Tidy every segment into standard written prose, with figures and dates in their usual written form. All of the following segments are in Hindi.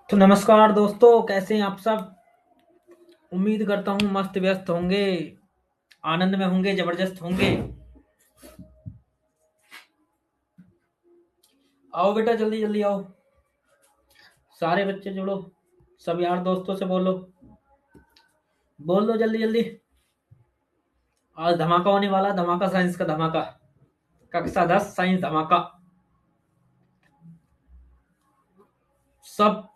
तो नमस्कार दोस्तों, कैसे हैं आप सब। उम्मीद करता हूँ मस्त व्यस्त होंगे, आनंद में होंगे, जबरदस्त होंगे। आओ बेटा, जल्दी जल्दी आओ। सारे बच्चे जुड़ो, सब यार दोस्तों से बोलो, बोल दो जल्दी जल्दी। आज धमाका होने वाला, धमाका, साइंस का धमाका। कक्षा 10 साइंस धमाका। सब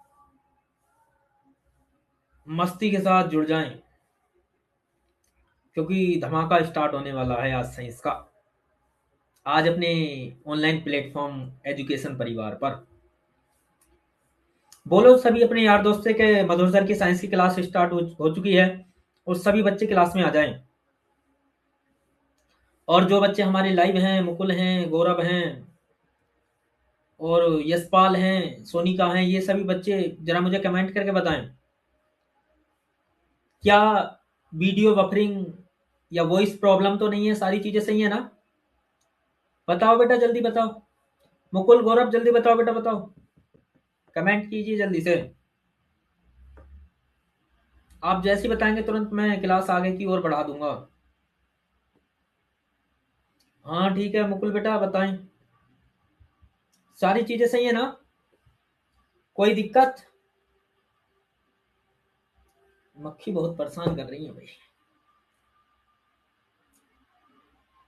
मस्ती के साथ जुड़ जाएं, क्योंकि धमाका स्टार्ट होने वाला है आज साइंस का। आज अपने ऑनलाइन प्लेटफॉर्म एजुकेशन परिवार पर बोलो। सभी अपने यार दोस्त से कि मधुर सर की साइंस की क्लास स्टार्ट हो चुकी है, और सभी बच्चे क्लास में आ जाएं। और जो बच्चे हमारे लाइव हैं, मुकुल हैं, गौरव हैं, और यशपाल हैं, सोनिका हैं, ये सभी बच्चे जरा मुझे कमेंट करके बताएं, क्या वीडियो बफरिंग या वॉइस प्रॉब्लम तो नहीं है, सारी चीजें सही है ना। बताओ बेटा, जल्दी बताओ। मुकुल, गौरव, जल्दी बताओ बेटा, बताओ। कमेंट कीजिए जल्दी से। आप जैसे ही बताएंगे तुरंत मैं क्लास आगे की ओर बढ़ा दूंगा। हाँ ठीक है मुकुल बेटा, बताएं। सारी चीजें सही है ना, कोई दिक्कत। मक्खी बहुत परेशान कर रही है भाई।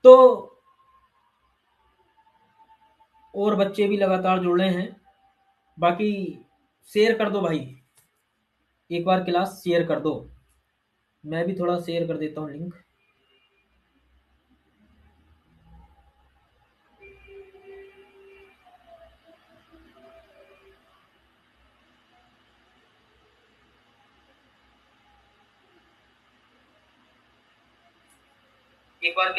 तो और बच्चे भी लगातार जुड़ रहे हैं। बाकी शेयर कर दो भाई, एक बार क्लास शेयर कर दो। मैं भी थोड़ा शेयर कर देता हूँ लिंक। एक बार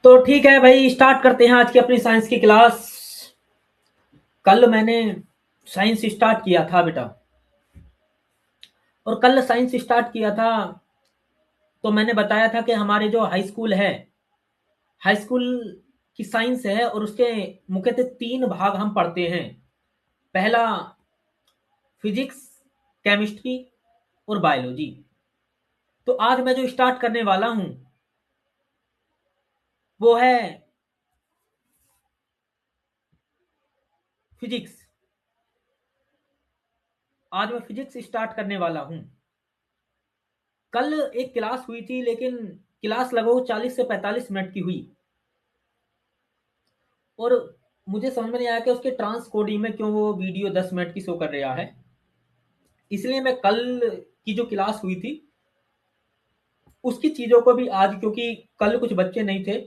तो ठीक है भाई, स्टार्ट करते हैं आज की अपनी साइंस की क्लास। कल मैंने साइंस स्टार्ट किया था बेटा, और कल साइंस स्टार्ट किया था तो मैंने बताया था कि हमारे जो हाई स्कूल है, हाई स्कूल की साइंस है, और उसके मुख्यतः 3 भाग हम पढ़ते हैं। पहला फिजिक्स, केमिस्ट्री और बायोलॉजी। तो आज मैं जो स्टार्ट करने वाला हूं वो है फिजिक्स। आज मैं फिजिक्स स्टार्ट करने वाला हूं। कल एक क्लास हुई थी, लेकिन क्लास लगभग 40 से 45 मिनट की हुई, और मुझे समझ में नहीं आया कि उसके ट्रांसकोडिंग में क्यों वो वीडियो 10 मिनट की शो कर रहा है। इसलिए मैं कल की जो क्लास हुई थी उसकी चीजों को भी आज, क्योंकि कल कुछ बच्चे नहीं थे,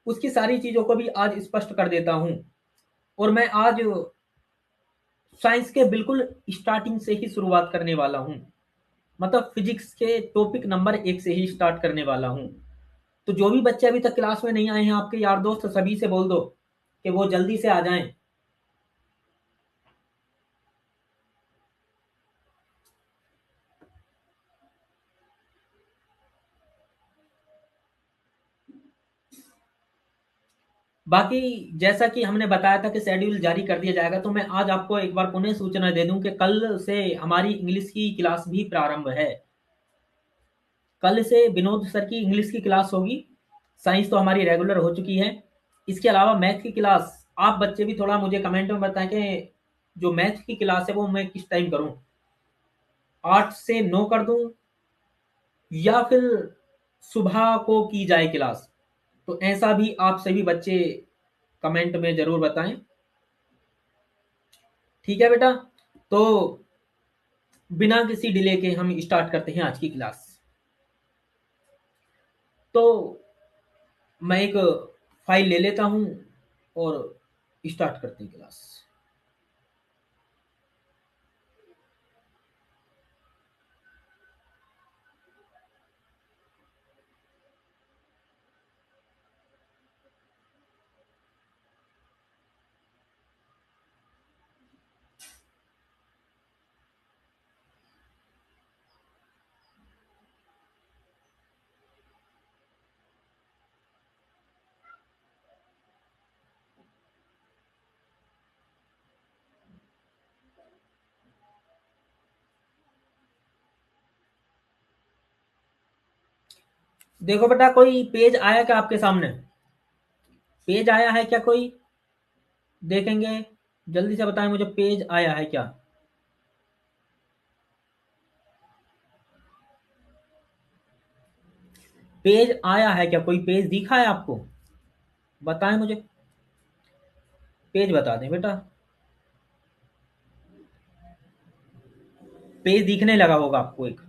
उसकी सारी चीजों को भी आज स्पष्ट कर देता हूं। और मैं आज साइंस के बिल्कुल स्टार्टिंग से ही शुरुआत करने वाला हूं, मतलब फिजिक्स के टॉपिक नंबर 1 से ही स्टार्ट करने वाला हूं। तो जो भी बच्चे अभी तक क्लास में नहीं आए हैं, आपके यार दोस्त सभी से बोल दो कि वो जल्दी से आ जाएं। बाकी जैसा कि हमने बताया था कि शेड्यूल जारी कर दिया जाएगा, तो मैं आज आपको एक बार पुनः सूचना दे दूं कि कल से हमारी इंग्लिश की क्लास भी प्रारंभ है। कल से विनोद सर की इंग्लिश की क्लास होगी। साइंस तो हमारी रेगुलर हो चुकी है। इसके अलावा मैथ की क्लास, आप बच्चे भी थोड़ा मुझे कमेंट में बताएं कि जो मैथ की क्लास है वो मैं किस टाइम करूं, 8 से 9 कर दूं, या फिर सुबह को की जाए क्लास। तो ऐसा भी आप सभी बच्चे कमेंट में जरूर बताएं। ठीक है बेटा, तो बिना किसी डिले के हम स्टार्ट करते हैं आज की क्लास। तो मैं एक फाइल ले लेता हूं और स्टार्ट करते हैं क्लास। देखो बेटा, कोई पेज आया क्या आपके सामने? पेज आया है क्या कोई? देखेंगे, जल्दी से बताएं मुझे, पेज आया है क्या? पेज आया है क्या? कोई पेज दिखा है आपको? बताएं मुझे, पेज बता दें बेटा। पेज दिखने लगा होगा आपको एक।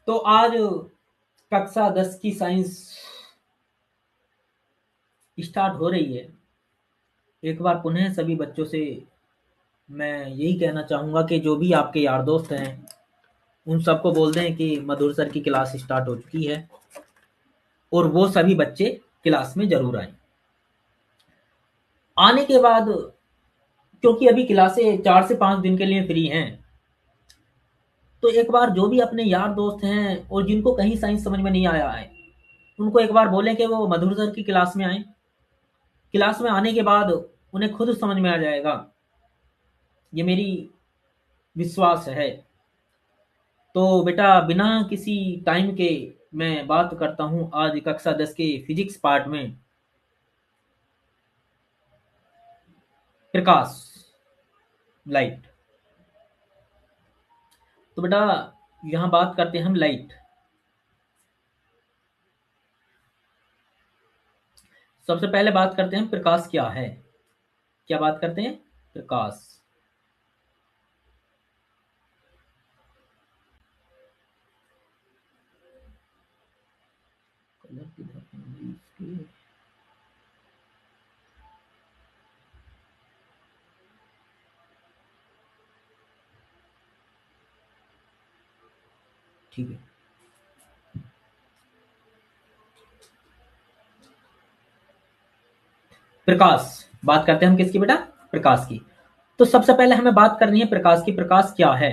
तो आज कक्षा 10 की साइंस स्टार्ट हो रही है। एक बार पुनः सभी बच्चों से मैं यही कहना चाहूँगा कि जो भी आपके यार दोस्त हैं, उन सबको बोल दें कि मधुर सर की क्लास स्टार्ट हो चुकी है, और वो सभी बच्चे क्लास में ज़रूर आएँ। आने के बाद, क्योंकि अभी क्लासें 4 से 5 दिन के लिए फ्री हैं, तो एक बार जो भी अपने यार दोस्त हैं और जिनको कहीं साइंस समझ में नहीं आया है, उनको एक बार बोलें कि वो मधुर सर की क्लास में आएँ। क्लास में आने के बाद उन्हें खुद समझ में आ जाएगा, ये मेरी विश्वास है। तो बेटा, बिना किसी टाइम के मैं बात करता हूँ आज कक्षा 10 के फिजिक्स पार्ट में, प्रकाश, लाइट। तो बेटा, यहाँ बात करते हैं हम लाइट। सबसे पहले बात करते हैं प्रकाश क्या है। क्या बात करते हैं? प्रकाश। कलर किधर है इसके? ठीक है। प्रकाश, बात करते हैं हम किसकी बेटा? प्रकाश की। तो सबसे पहले हमें बात करनी है प्रकाश की। प्रकाश क्या है?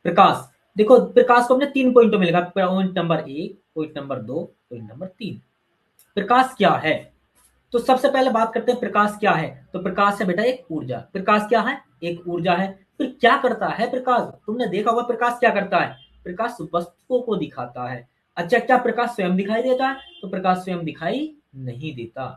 प्रकाश, देखो, प्रकाश को हमने 3 पॉइंटों में लिखा। Point number 1, point number 2, point number 3। प्रकाश क्या है? तो सबसे पहले बात करते हैं प्रकाश क्या है। तो प्रकाश है बेटा एक ऊर्जा। प्रकाश क्या है? एक ऊर्जा है। फिर क्या करता है प्रकाश? तुमने देखा होगा प्रकाश क्या करता है। प्रकाश वस्तुओं को दिखाता है। अच्छा, क्या प्रकाश स्वयं दिखाई देता है? तो प्रकाश स्वयं दिखाई नहीं देता।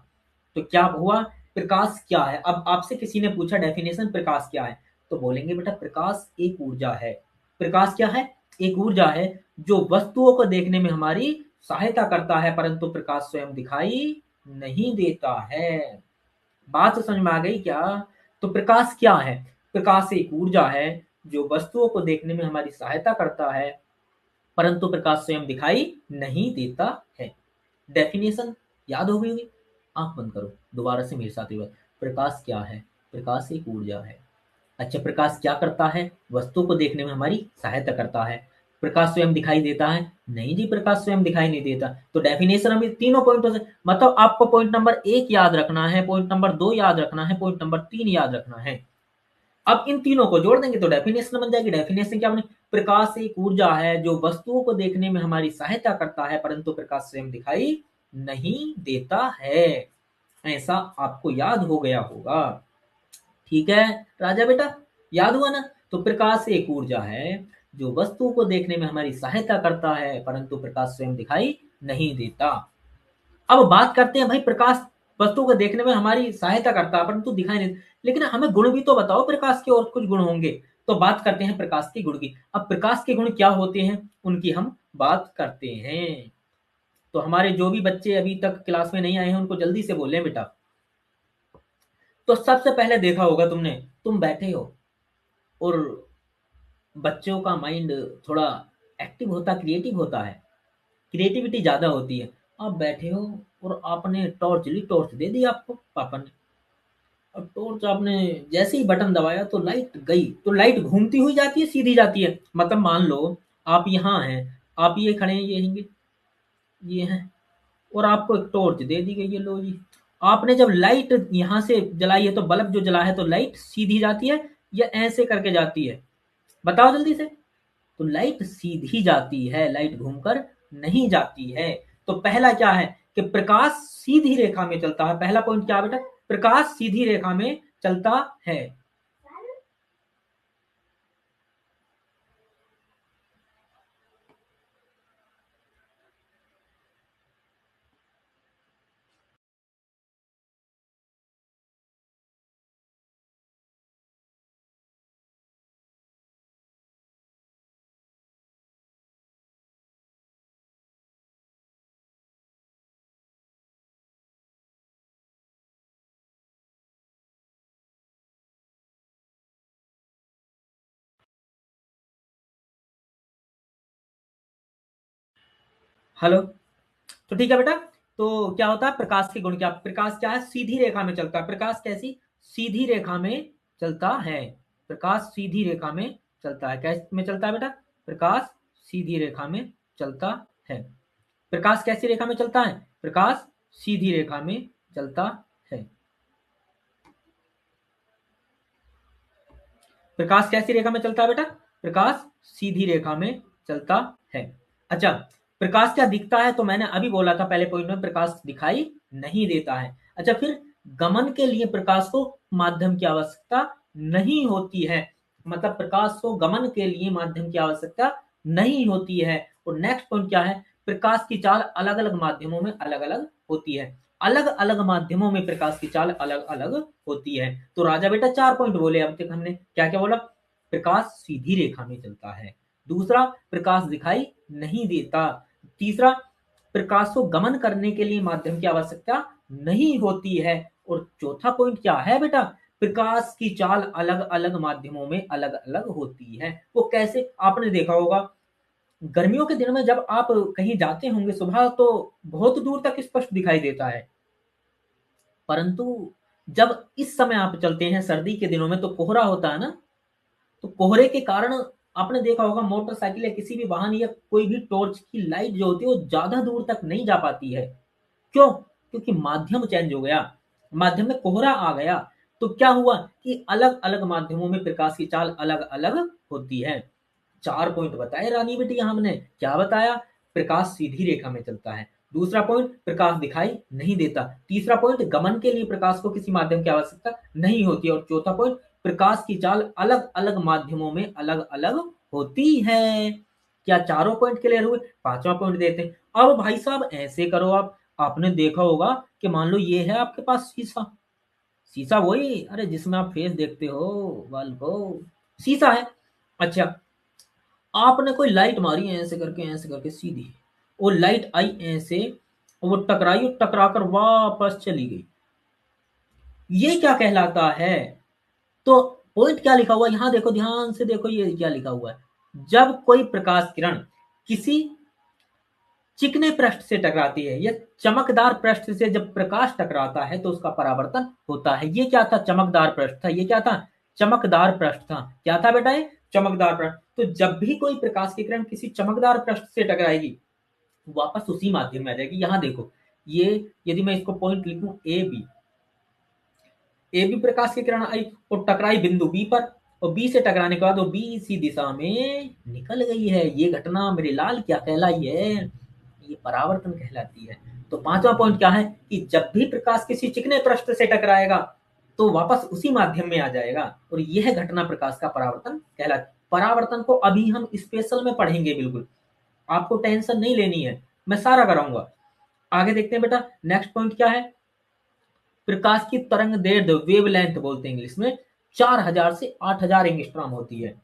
तो क्या हुआ? प्रकाश क्या है? अब आपसे किसी ने पूछा डेफिनेशन प्रकाश क्या है, तो बोलेंगे बेटा प्रकाश एक ऊर्जा है। प्रकाश क्या है? एक ऊर्जा है जो वस्तुओं को देखने में हमारी सहायता करता है, परंतु प्रकाश स्वयं दिखाई नहीं देता है। बात समझ में आ गई क्या? तो प्रकाश क्या है? प्रकाश एक ऊर्जा है जो वस्तुओं को देखने में हमारी सहायता करता है, परंतु प्रकाश स्वयं दिखाई नहीं देता है। डेफिनेशन याद हो गई होगी? आंख बंद करो, दोबारा से मेरे साथ एक बार। प्रकाश क्या है? प्रकाश एक ऊर्जा है। अच्छा, प्रकाश क्या करता है? वस्तु को देखने में हमारी सहायता करता है। प्रकाश स्वयं दिखाई देता है? नहीं जी, प्रकाश स्वयं दिखाई नहीं देता। तो डेफिनेशन हमें तीनों पॉइंटों से, मतलब आपको पॉइंट नंबर 1 याद रखना है, पॉइंट नंबर 2 याद रखना है, पॉइंट नंबर 3 याद रखना है। अब इन तीनों को जोड़ देंगे तो डेफिनेशन बन जाएगी। डेफिनेशन क्या बने? प्रकाश एक ऊर्जा है जो वस्तुओं को देखने में हमारी सहायता करता है, परंतु प्रकाश स्वयं दिखाई नहीं देता है। ऐसा आपको याद हो गया होगा। ठीक है राजा बेटा, याद हुआ ना? तो प्रकाश एक ऊर्जा है जो वस्तुओं को देखने में हमारी सहायता करता है, परंतु प्रकाश स्वयं दिखाई नहीं देता। अब बात करते हैं भाई, प्रकाश वस्तु को देखने में हमारी सहायता करता है परंतु दिखाई नहीं, लेकिन हमें गुण भी तो बताओ प्रकाश के, और कुछ गुण होंगे। तो बात करते हैं प्रकाश के गुण की। अब प्रकाश के गुण क्या होते हैं उनकी हम बात करते हैं। तो हमारे जो भी बच्चे अभी तक क्लास में नहीं आए हैं उनको जल्दी से बोलें बेटा। तो सबसे पहले देखा होगा तुमने, तुम बैठे हो और बच्चों का माइंड थोड़ा एक्टिव होता, क्रिएटिव होता है, क्रिएटिविटी ज्यादा होती है। आप बैठे हो और आपने टॉर्च ली, टॉर्च दे दी आपको पापा ने। अब टॉर्च आपने जैसे ही बटन दबाया तो लाइट गई, तो लाइट घूमती हुई जाती है, सीधी जाती है? मतलब मान लो आप यहाँ हैं, आप ये खड़े हैं, ये हैंगे, ये हैं, और आपको एक टॉर्च दे दी गई है, लो जी। आपने जब लाइट यहाँ से जलाई है तो बल्ब जो जला है तो लाइट सीधी जाती है या ऐसे करके जाती है? बताओ जल्दी से। तो लाइट सीधी जाती है, लाइट घूमकर नहीं जाती है। तो पहला क्या है कि प्रकाश सीधी रेखा में चलता है। पहला पॉइंट क्या बेटा? प्रकाश सीधी रेखा में चलता है। हेलो। तो ठीक है बेटा। तो क्या होता है प्रकाश के गुण? क्या प्रकाश क्या है? सीधी रेखा में चलता है। प्रकाश कैसी? सीधी रेखा में चलता है। प्रकाश सीधी रेखा में चलता है। कैसे में चलता है बेटा? प्रकाश सीधी रेखा में चलता है। प्रकाश कैसी रेखा में चलता है? प्रकाश सीधी रेखा में चलता है। प्रकाश कैसी रेखा में चलता है बेटा? प्रकाश सीधी रेखा में चलता है। अच्छा, प्रकाश क्या दिखता है? तो मैंने अभी बोला था पहले पॉइंट में, प्रकाश दिखाई नहीं देता है। अच्छा, फिर गमन के लिए प्रकाश को माध्यम की आवश्यकता नहीं होती है। मतलब प्रकाश को गमन के लिए माध्यम की आवश्यकता नहीं होती है। और नेक्स्ट पॉइंट क्या है? प्रकाश की चाल अलग अलग माध्यमों में अलग अलग होती है। अलग अलग माध्यमों में प्रकाश की चाल अलग अलग होती है। तो राजा बेटा 4 पॉइंट बोले अब तक हमने। क्या क्या बोला? प्रकाश सीधी रेखा में चलता है। दूसरा, प्रकाश दिखाई नहीं देता। तीसरा, प्रकाश को गमन करने के लिए माध्यम की आवश्यकता नहीं होती है। और चौथा पॉइंट क्या है बेटा? प्रकाश की चाल अलग अलग माध्यमों में अलग अलग होती है। वो कैसे? आपने देखा होगा गर्मियों के दिन में जब आप कहीं जाते होंगे सुबह तो बहुत दूर तक स्पष्ट दिखाई देता है, परंतु जब इस समय आप चलते हैं सर्दी के दिनों में तो कोहरा होता है ना, तो कोहरे के कारण आपने देखा होगा मोटरसाइकिल या किसी भी वाहन या कोई भी टॉर्च की लाइट जो होती है वो ज्यादा दूर तक नहीं जा पाती है। क्यों? क्योंकि माध्यम चेंज हो गया, माध्यम में कोहरा आ गया। तो क्या हुआ कि अलग अलग माध्यमों में प्रकाश की चाल अलग अलग होती है। 4 पॉइंट बताए रानी बेटी हमने। क्या बताया? प्रकाश सीधी रेखा में चलता है। दूसरा पॉइंट, प्रकाश दिखाई नहीं देता। तीसरा पॉइंट, गमन के लिए प्रकाश को किसी माध्यम की आवश्यकता नहीं होती। और चौथा पॉइंट, प्रकाश की चाल अलग अलग माध्यमों में अलग अलग होती है। क्या चारों पॉइंट क्लियर हुए? पांचवा पॉइंट देते हैं। अब भाई साहब ऐसे करो, आप आपने देखा होगा कि मान लो ये है आपके पास शीशा। शीशा वही, अरे जिसमें आप फेस देखते हो बाल को, शीशा है। अच्छा, आपने कोई लाइट मारी ऐसे करके सीधी, वो लाइट आई ऐसे, वो टकराई और टकरा कर वापस चली गई। ये क्या कहलाता है? तो पॉइंट क्या लिखा हुआ है यहां देखो, ध्यान से देखो, ये क्या लिखा हुआ है। जब कोई प्रकाश किरण किसी चिकने पृष्ठ से टकराती है या चमकदार पृष्ठ से जब प्रकाश टकराता है तो उसका परावर्तन होता है। ये क्या था? चमकदार पृष्ठ था। ये क्या था? चमकदार पृष्ठ था। क्या था बेटा? ये चमकदार पृष्ठ। तो जब भी कोई प्रकाश की किरण किसी चमकदार पृष्ठ से टकराएगी वापस उसी माध्यम में आ जाएगी। यहां देखो, ये यदि मैं इसको पॉइंट लिखूं ए बी प्रकाश की किरण आई और टकराई बिंदु बी पर, और बी से टकराने के बाद वो बी इसी दिशा में निकल गई है। ये घटना मेरे लाल क्या कहलाई है? ये परावर्तन कहलाती है। तो पांचवा पॉइंट क्या है कि जब भी प्रकाश किसी चिकने पृष्ठ से टकराएगा तो वापस उसी माध्यम में आ जाएगा, और यह घटना प्रकाश का परावर्तन कहलाती। परावर्तन को अभी हम स्पेशल में पढ़ेंगे, बिल्कुल आपको टेंशन नहीं लेनी है, मैं सारा कराऊंगा। आगे देखते हैं बेटा, नेक्स्ट पॉइंट क्या है? प्रकाश की तरंग दैर्ध्य, वेवलेंथ बोलते हैं इंग्लिश में, 4000 से 8000 एंगस्ट्रॉम होती है।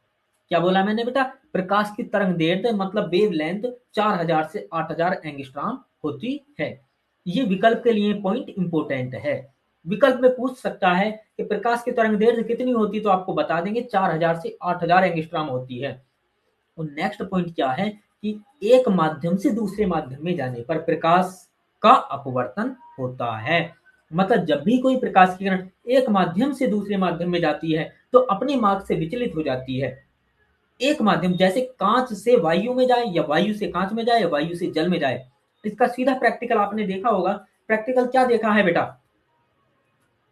क्या बोला मैंने बेटा? प्रकाश की तरंग दैर्ध्य मतलब वेवलेंथ 4000 से 8000 एंगस्ट्रॉम होती है। ये विकल्प के लिए पॉइंट इंपोर्टेंट है। विकल्प में पूछ सकता है कि प्रकाश की तरंग दैर्ध्य कितनी होती, तो आपको बता देंगे 4000 से 8000 एंगस्ट्रॉम होती है। और नेक्स्ट पॉइंट क्या है कि एक माध्यम से दूसरे माध्यम में जाने पर प्रकाश का अपवर्तन होता है। मतलब जब भी कोई प्रकाश की किरण एक माध्यम से दूसरे माध्यम में जाती है तो अपने मार्ग से विचलित हो जाती है। एक माध्यम जैसे कांच से वायु में जाए या वायु से कांच में जाए या वायु से जल में जाए। इसका सीधा प्रैक्टिकल आपने देखा होगा। प्रैक्टिकल क्या देखा है बेटा?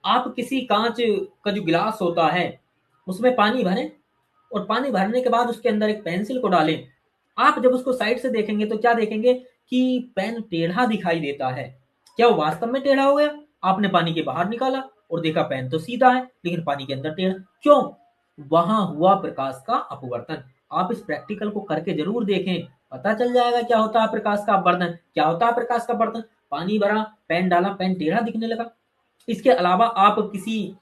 आप किसी कांच का जो गिलास होता है उसमें पानी भरें और पानी भरने के बाद उसके अंदर एक पेंसिल को डालें। आप जब उसको साइड से देखेंगे तो क्या देखेंगे कि पेन टेढ़ा दिखाई देता है। क्या वो वास्तव में टेढ़ा हो गया? आपने पानी के बाहर निकाला और देखा पेन तो सीधा है लेकिन पानी के अंदर टेढ़ा। क्यों? वहां हुआ प्रकाश का अपवर्तन। आप इस प्रैक्टिकल को करके जरूर देखें, पता चल जाएगा क्या होता है प्रकाश का अपवर्तन। क्या होता है प्रकाश का अपवर्तन? पानी भरा, पेन डाला, पेन टेढ़ा दिखने लगा। इसके अलावा आप किसी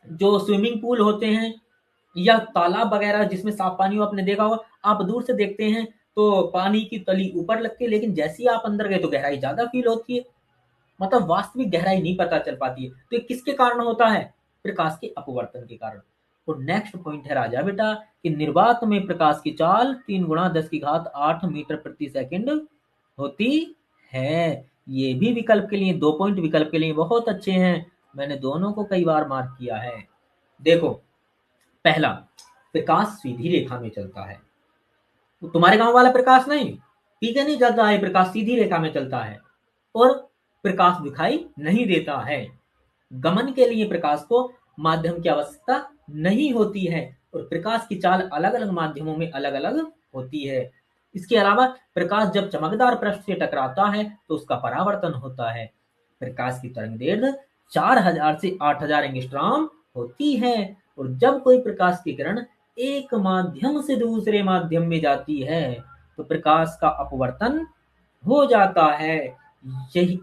जो स्विमिंग पूल होते हैं या तालाब वगैरह जिसमें साफ पानी हो, आपने देखा होगा, आप दूर से देखते हैं तो पानी की तली ऊपर लगती है लेकिन जैसे ही आप अंदर गए तो गहराई ज्यादा फील होती है। मतलब वास्तविक गहराई नहीं पता चल पाती है। तो ये किसके कारण होता है? प्रकाश के अपवर्तन के कारण। और नेक्स्ट पॉइंट है राजा बेटा कि निर्वात में प्रकाश की चाल 3 × 10⁸ मीटर प्रति सेकंड होती है। ये भी विकल्प के लिए, 2 पॉइंट विकल्प के लिए बहुत अच्छे हैं। मैंने दोनों को कई बार मार्क किया है। देखो, पहला, प्रकाश सीधी रेखा में चलता है। तो तुम्हारे गांव वाला प्रकाश नहीं, पीछे नहीं चलता है, प्रकाश सीधी रेखा में चलता है और प्रकाश दिखाई नहीं देता है। गमन के लिए प्रकाश को माध्यम की आवश्यकता नहीं होती है और प्रकाश की चाल अलग अलग माध्यमों में अलग अलग होती है। इसके अलावा प्रकाश जब चमकदार पृष्ठ से टकराता है तो उसका परावर्तन होता है। प्रकाश की तरंग दैर्ध्य 4000 से 8000 एंगस्ट्रॉम होती है और जब कोई प्रकाश की किरण एक माध्यम से दूसरे माध्यम में जाती है तो प्रकाश का अपवर्तन हो जाता है। यही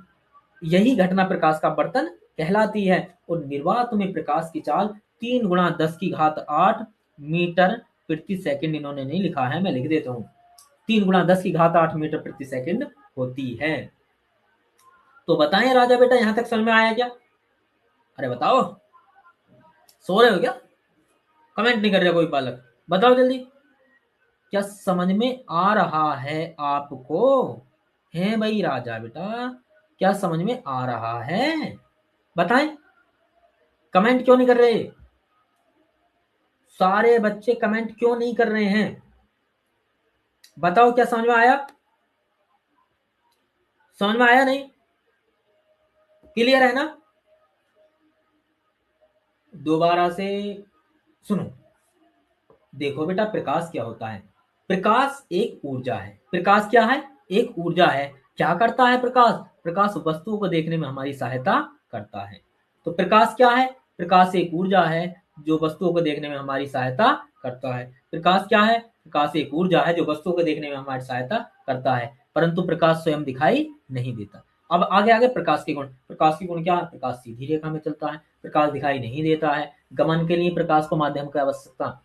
यही घटना प्रकाश का अपवर्तन कहलाती है। और निर्वात में प्रकाश की चाल 3 × 10⁸ मीटर प्रति सेकंड, इन्होंने नहीं लिखा है, मैं लिख देता हूँ, 3 × 10⁸ मीटर प्रति सेकंड होती है। तो बताएं राजा बेटा, यहां तक समझ में आया क्या? अरे बताओ, सो रहे हो क्या? कमेंट नहीं कर रहे कोई बालक? बताओ जल्दी, क्या समझ में आ रहा है आपको? है भाई राजा बेटा, क्या समझ में आ रहा है? बताएं, कमेंट क्यों नहीं कर रहे? सारे बच्चे कमेंट क्यों नहीं कर रहे हैं? बताओ, क्या समझ में आया? समझ में आया नहीं? क्लियर है ना? दोबारा से सुनो। देखो बेटा, प्रकाश क्या होता है? प्रकाश एक ऊर्जा है। प्रकाश क्या है? एक ऊर्जा है। क्या करता है प्रकाश? प्रकाश वस्तुओं को देखने में हमारी सहायता करता है। तो प्रकाश क्या है? प्रकाश एक ऊर्जा है जो वस्तुओं को देखने में हमारी सहायता करता है। प्रकाश क्या है? प्रकाश एक ऊर्जा है जो वस्तुओं को देखने में हमारी सहायता करता है, परंतु प्रकाश स्वयं दिखाई नहीं देता। अब आगे आगे प्रकाश के गुण। प्रकाश के गुण क्या है? प्रकाश सीधी रेखा में चलता है, प्रकाश दिखाई नहीं देता है, गमन के लिए प्रकाश को माध्यम की आवश्यकता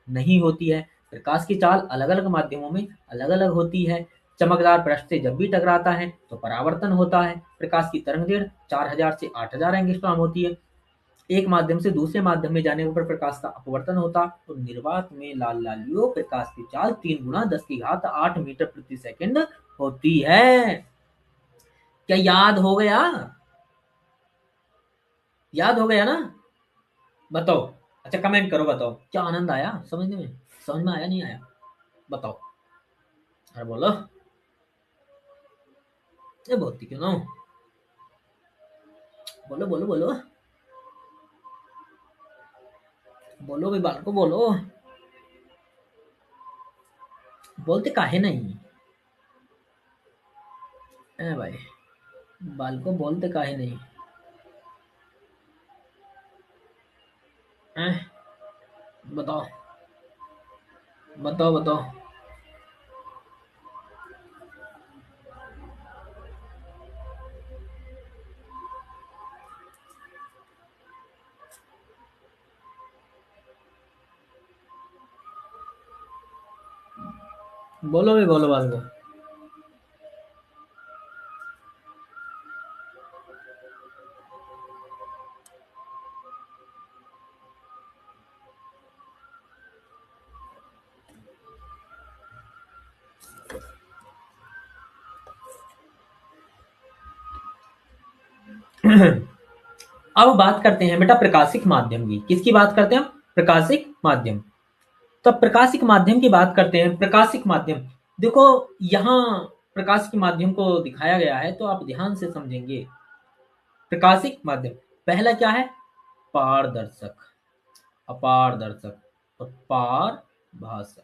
नहीं होती है, प्रकाश की चाल अलग अलग माध्यमों में अलग अलग होती है, चमकदार पृष्ठ से जब भी टकराता है तो परावर्तन होता है, प्रकाश की तरंग दैर्ध्य 4000 से 8000 एंगस्ट्रॉम होती है, एक माध्यम से दूसरे माध्यम में जाने पर प्रकाश का अपवर्तन होता। तो निर्वात में लाल लालियो प्रकाश की चाल 3 × 10⁸ मीटर प्रति सेकंड होती है। क्या याद हो गया? याद हो गया ना? बताओ। अच्छा, कमेंट करो, बताओ क्या आनंद आया समझने में? समझ में आया नहीं आया? बताओ। अरे बोलो, ये बोलती क्यों ना हो? बोलो बोलो बोलो, बोलो भाई, बाल को बोलो। बोलते काहे नहीं? ए भाई, बाल को बोलते काहे नहीं? हैं? बताओ बताओ बताओ। बोलो भाई, बोलो बाल को। अब बात करते हैं बेटा प्रकाशिक माध्यम की। किसकी बात करते हैं हम? प्रकाशिक माध्यम। तो प्रकाशिक माध्यम की बात करते हैं। प्रकाशिक माध्यम, देखो यहाँ प्रकाशिक माध्यम को दिखाया गया है तो आप ध्यान से समझेंगे। प्रकाशिक माध्यम पहला क्या है? पारदर्शक, अपारदर्शक और पारभाषक।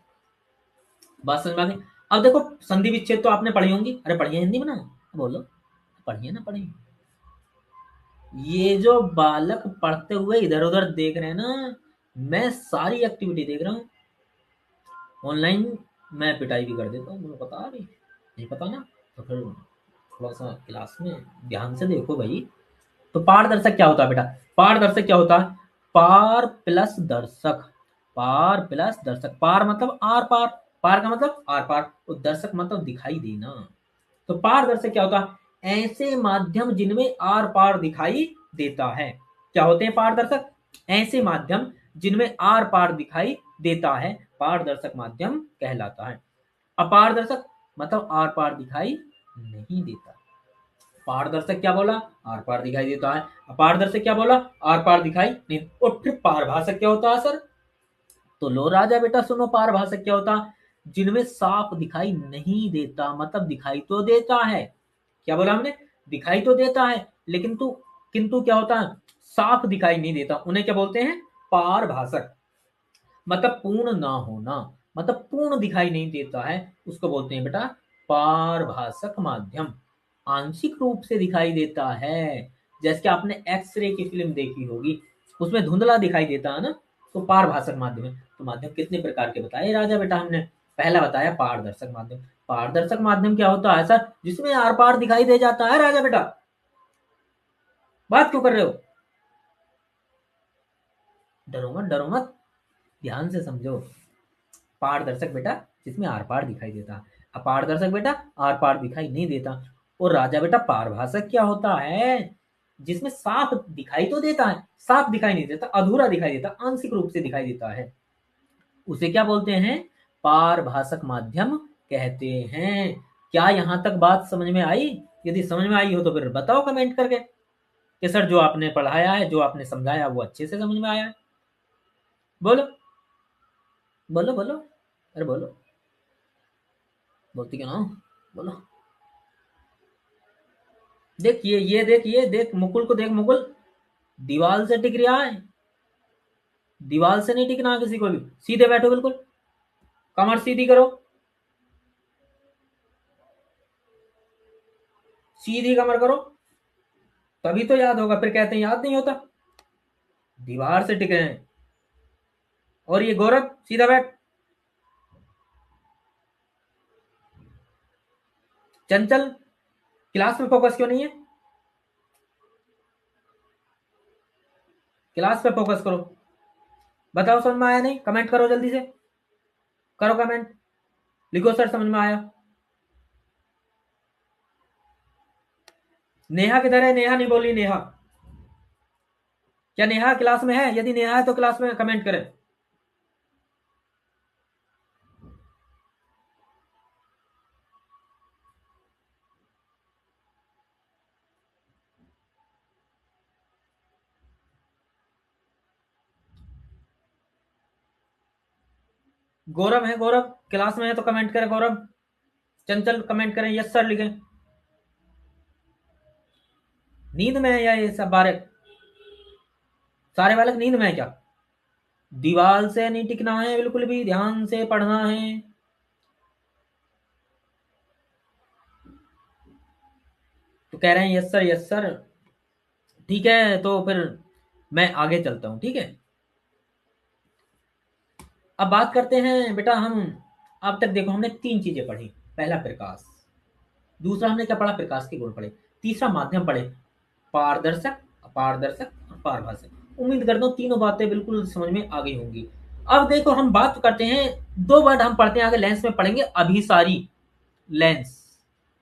बात समझ में आ गई? अब देखो संधि विच्छेद तो आपने पढ़ी होंगी। अरे पढ़िए हिंदी में ना, बोलो पढ़िए ना, पढ़िए। ये जो बालक पढ़ते हुए इधर उधर देख रहे हैं ना, मैं सारी एक्टिविटी देख रहा हूँ ऑनलाइन। मैं पिटाई भी कर देता हूँ, तुम्हें पता भी नहीं पता ना, तो फिर थोड़ा सा क्लास में ध्यान से देखो भाई। तो पारदर्शक क्या होता है बेटा? पारदर्शक क्या होता है? पार प्लस दर्शक। पार प्लस दर्शक, पार मतलब आर पार, पार का मतलब आर पार, तो दर्शक मतलब दिखाई देना। तो पारदर्शक क्या होता है? ऐसे माध्यम जिनमें आर पार दिखाई देता है। क्या होते हैं पारदर्शक? ऐसे माध्यम जिनमें आर पार दिखाई देता है, पारदर्शक माध्यम कहलाता है। अपारदर्शक मतलब आर पार दिखाई नहीं देता। पारदर्शक क्या बोला? आर पार दिखाई देता है। अपारदर्शक क्या बोला? आर पार दिखाई नहीं। और फिर पारभाषक क्या होता है सर? तो लो राजा बेटा सुनो, पारभाषक क्या होता? जिनमें साफ दिखाई नहीं देता, मतलब दिखाई तो देता है। क्या बोला हमने? दिखाई तो देता है लेकिन तू किंतु क्या होता है? साफ दिखाई नहीं देता। उन्हें क्या बोलते हैं? पारभाषक। मतलब पूर्ण ना होना, मतलब पूर्ण दिखाई नहीं देता है, उसको बोलते हैं बेटा पारभाषक माध्यम। आंशिक रूप से दिखाई देता है। जैसे कि आपने एक्सरे की फिल्म देखी होगी, उसमें धुंधला दिखाई देता है ना, तो पारभाषक माध्यम है। तो माध्यम कितने प्रकार के बताए राजा बेटा हमने? पहला बताया पारदर्शक माध्यम। पारदर्शक माध्यम क्या होता है सर? जिसमें आर पार दिखाई दे जाता है राजा बेटा। बात क्यों कर रहे हो? डरो मत, डरो मत, ध्यान से समझो। पारदर्शक बेटा जिसमें आर पार दिखाई देता है, अपारदर्शक बेटा आर पार दिखाई नहीं देता। और राजा बेटा पारभाषक क्या होता है? जिसमें साफ दिखाई तो देता है, साफ दिखाई नहीं देता, अधूरा दिखाई देता, आंशिक रूप से दिखाई देता है, उसे क्या बोलते हैं? पारभाषक माध्यम कहते हैं। क्या यहां तक बात समझ में आई? यदि समझ में आई हो तो फिर बताओ कमेंट करके कि सर जो आपने पढ़ाया है, जो आपने समझाया वो अच्छे से समझ में आया है। बोलो बोलो बोलो, अरे बोलो, बोलती क्यों ना हो? बोलो। देख ये देख, ये देख मुकुल को देख, मुकुल दीवार से टिक रहा है। दीवार से नहीं टिकना किसी को भी, सीधे बैठो बिल्कुल, कमर सीधी करो, सीधी कमर करो, तभी तो याद होगा। फिर कहते हैं याद नहीं होता। दीवार से टिक रहे हैं। और ये गौरव सीधा बैठ। चंचल क्लास में फोकस क्यों नहीं है? क्लास पे फोकस करो। बताओ समझ में आया नहीं? कमेंट करो जल्दी से, करो कमेंट, लिखो सर समझ में आया। नेहा किधर है? नेहा नहीं बोली। नेहा, क्या नेहा क्लास में है? यदि नेहा है तो क्लास में कमेंट करें। गौरव है, गौरव क्लास में है तो कमेंट करें गौरव। चंचल कमेंट करें यस सर लिखें। नींद में है या ये सब बालक, सारे बालक नींद में है क्या? दीवार से नहीं टिकना है, बिल्कुल भी ध्यान से पढ़ना है। तो कह रहे हैं यस सर, यस सर। ठीक है तो फिर मैं आगे चलता हूं, ठीक है। अब बात करते हैं बेटा हम, अब तक देखो हमने तीन चीजें पढ़ी। पहला प्रकाश, दूसरा हमने क्या पढ़ा? प्रकाश के गुण पढ़े। तीसरा माध्यम पढ़े, पारदर्शक, अपारदर्शक और पारभाषक। उम्मीद करता हूँ तीनों बातें बिल्कुल समझ में आ गई होंगी। अब देखो हम बात करते हैं, दो वर्ड हम पढ़ते हैं आगे, लेंस में पढ़ेंगे अभिसारी लेंस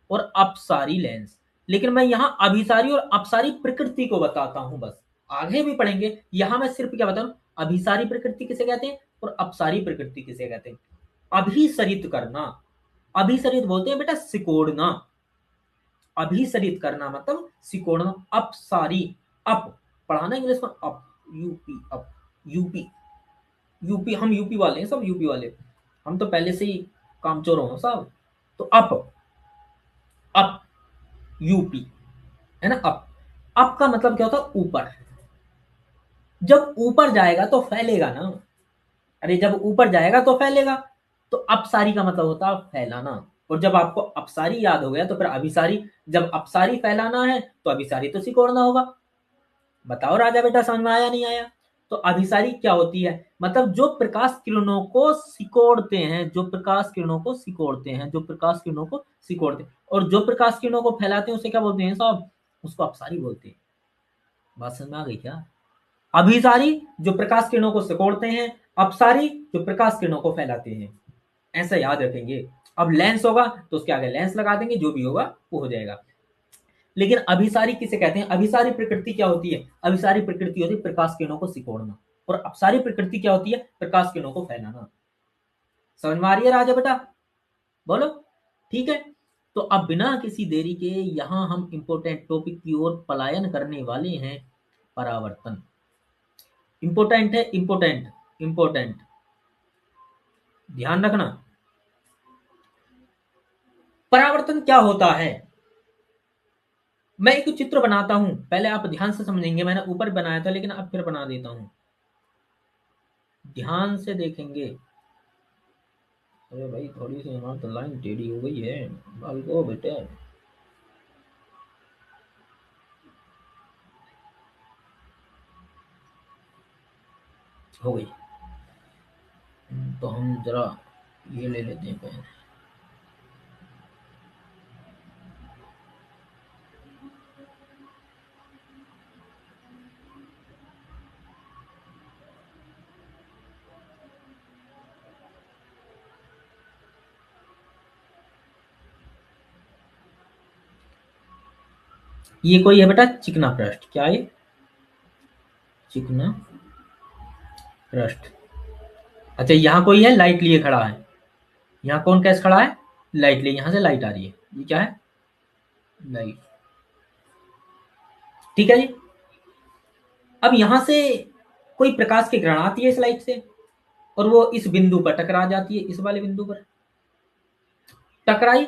और अपसारी लेंस। लेकिन मैं यहाँ अभिसारी और अपसारी प्रकृति को बताता हूं बस, आगे भी पढ़ेंगे। यहां मैं सिर्फ क्या बता रहा हूं, अभिसारी प्रकृति किसे कहते हैं और अपसारी प्रकृति किसे कहते हैं। अभिसरित करना, अभिसरित बोलते हैं बेटा सिकोड़ना। अभिसरित करना मतलब सिकोड़ना। अपसारी, अप पढ़ाना इंग्लिश में, up, UP, up, UP, UP, हम यूपी वाले हैं, सब यूपी वाले, हम तो पहले से ही कामचोर हो साहब। तो अप, अप, यूपी, है ना, अप। अप का मतलब क्या होता है, ऊपर। जब ऊपर जाएगा तो फैलेगा ना, अरे जब ऊपर जाएगा तो फैलेगा। तो अपसारी का मतलब होता है फैलाना। और जब आपको अपसारी याद हो गया तो फिर अभिसारी, जब अपसारी फैलाना है तो अभिसारी तो सिकोड़ना होगा। बताओ राजा बेटा, समझ में आया नहीं आया? तो अभिसारी क्या होती है, मतलब जो प्रकाश किरणों को सिकोड़ते हैं, जो प्रकाश किरणों को सिकोड़ते हैं, जो प्रकाश किरणों को सिकोड़ते हैं, और जो प्रकाश किरणों को फैलाते हैं उसे क्या बोलते हैं साहब, उसको अपसारी बोलते हैं। बात समझ में आ गई क्या? अभिसारी जो प्रकाश किरणों को सिकोड़ते हैं, अपसारी जो प्रकाश किरणों को फैलाते हैं। ऐसा याद रखेंगे। अब लेंस होगा तो उसके आगे लेंस लगा देंगे, जो भी होगा वो हो जाएगा। लेकिन अभिसारी किसे कहते हैं, अभिसारी प्रकृति क्या होती है, अभिसारी प्रकृति होती है प्रकाश किरणों को सिकोड़ना। और अपसारी प्रकृति क्या होती है, प्रकाश किरणों को फैलाना। समझ में आ रही है राजा बेटा? बोलो। ठीक है। तो अब बिना किसी देरी के यहां हम इंपोर्टेंट टॉपिक की ओर पलायन करने वाले हैं, परावर्तन। इंपोर्टेंट है, इंपोर्टेंट, इंपोर्टेंट, ध्यान रखना। परावर्तन क्या होता है? मैं एक चित्र बनाता हूं, पहले आप ध्यान से समझेंगे। मैंने ऊपर बनाया था लेकिन अब फिर बना देता हूं, ध्यान से देखेंगे। अरे भाई थोड़ी सी हमारी तो लाइन टेढ़ी हो गई है, बाल को बेटे, हो गई। तो हम जरा ये ले लेते हैं पेन। ये कोई है बेटा चिकना पृष्ठ, क्या है, चिकना पृष्ठ। अच्छा यहाँ कोई है लाइट लिए खड़ा है, यहाँ कौन कैसे खड़ा है, लाइट लिए, यहाँ से लाइट आ रही है, ये क्या है, लाइट। ठीक है जी। अब यहाँ से कोई प्रकाश की किरण आती है इस लाइट से, और वो इस बिंदु पर टकरा जाती है, इस वाले बिंदु पर टकराई,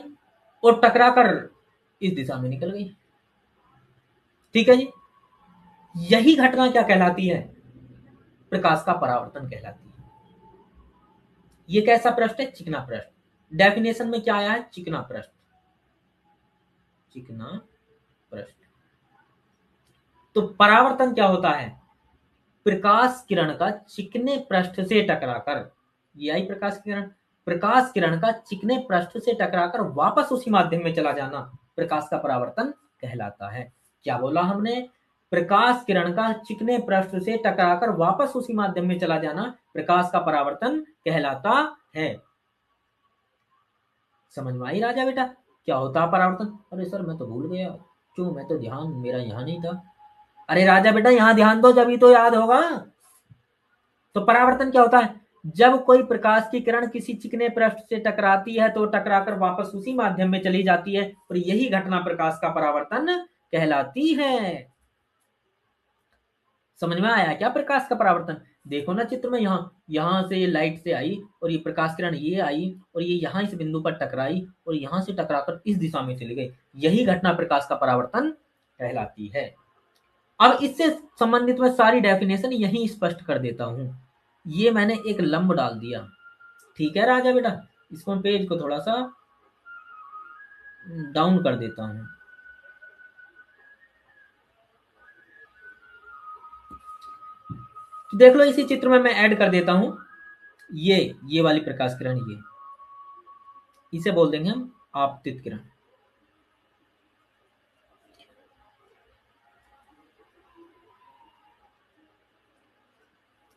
और टकरा कर इस दिशा में निकल गई। ठीक है जी। यही घटना क्या कहलाती है, प्रकाश का परावर्तन कहलाती है। ये कैसा पृष्ठ है, चिकना पृष्ठ। डेफिनेशन में क्या आया है, चिकना पृष्ठ, चिकना पृष्ठ। तो परावर्तन क्या होता है, प्रकाश किरण का चिकने पृष्ठ से टकराकर, ये आई प्रकाश किरण, प्रकाश किरण का चिकने पृष्ठ से टकराकर वापस उसी माध्यम में चला जाना प्रकाश का परावर्तन कहलाता है। क्या बोला हमने, प्रकाश किरण का चिकने पृष्ठ से टकराकर वापस उसी माध्यम में चला जाना प्रकाश का परावर्तन कहलाता है। समझ में आई राजा बेटा? क्या होता है परावर्तन? अरे सर मैं तो भूल गया, क्यों, मैं तो ध्यान मेरा यहाँ नहीं था। अरे राजा बेटा यहाँ ध्यान दो, जब तो याद होगा। तो परावर्तन क्या होता है, जब कोई प्रकाश की किरण किसी चिकने पृष्ठ से टकराती है तो टकराकर वापस उसी माध्यम में चली जाती है, और यही घटना प्रकाश का परावर्तन कहलाती है। समझ में आया क्या प्रकाश का परावर्तन? देखो ना चित्र में, यहाँ से ये लाइट से आई और ये प्रकाश किरण ये आई और ये यहाँ इस बिंदु पर टकराई और यहाँ से टकराकर इस दिशा में चली गई, यही घटना प्रकाश का परावर्तन कहलाती है। अब इससे संबंधित मैं सारी डेफिनेशन यही स्पष्ट कर देता हूं। ये मैंने एक लंब डाल दिया, ठीक है राजा बेटा, इसको पेज को थोड़ा सा डाउन कर देता हूं। तो देख लो इसी चित्र में मैं ऐड कर देता हूं, ये वाली प्रकाश किरण, ये इसे बोल देंगे हम आपतित किरण।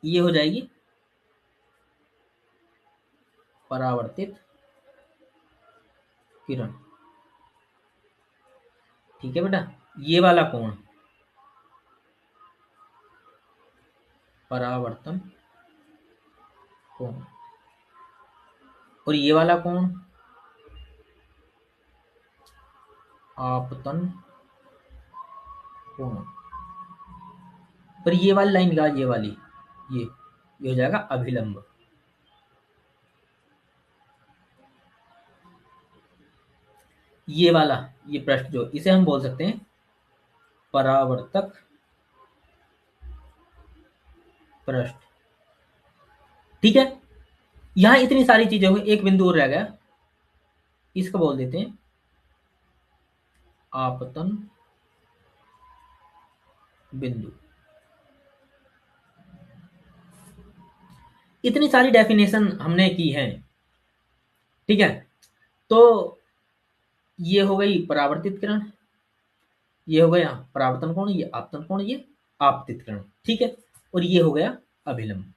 ये हो जाएगी परावर्तित किरण। ठीक है बेटा, ये वाला कोण परावर्तन कोण, और ये वाला कोण आपतन कोण। पर ये वाली लाइन का ये वाली ये हो जाएगा अभिलंब। ये वाला ये पृष्ठ जो इसे हम बोल सकते हैं परावर्तक पृष्ठ। ठीक है, यहां इतनी सारी चीजें हुई, एक बिंदु और रह गया, इसको बोल देते हैं आपतन बिंदु। इतनी सारी डेफिनेशन हमने की है। ठीक है, तो ये हो गई परावर्तित किरण, ये हो गया परावर्तन कोण, ये आपतन कोण, ये आपतित किरण। ठीक है, और ये हो गया अभिलंब।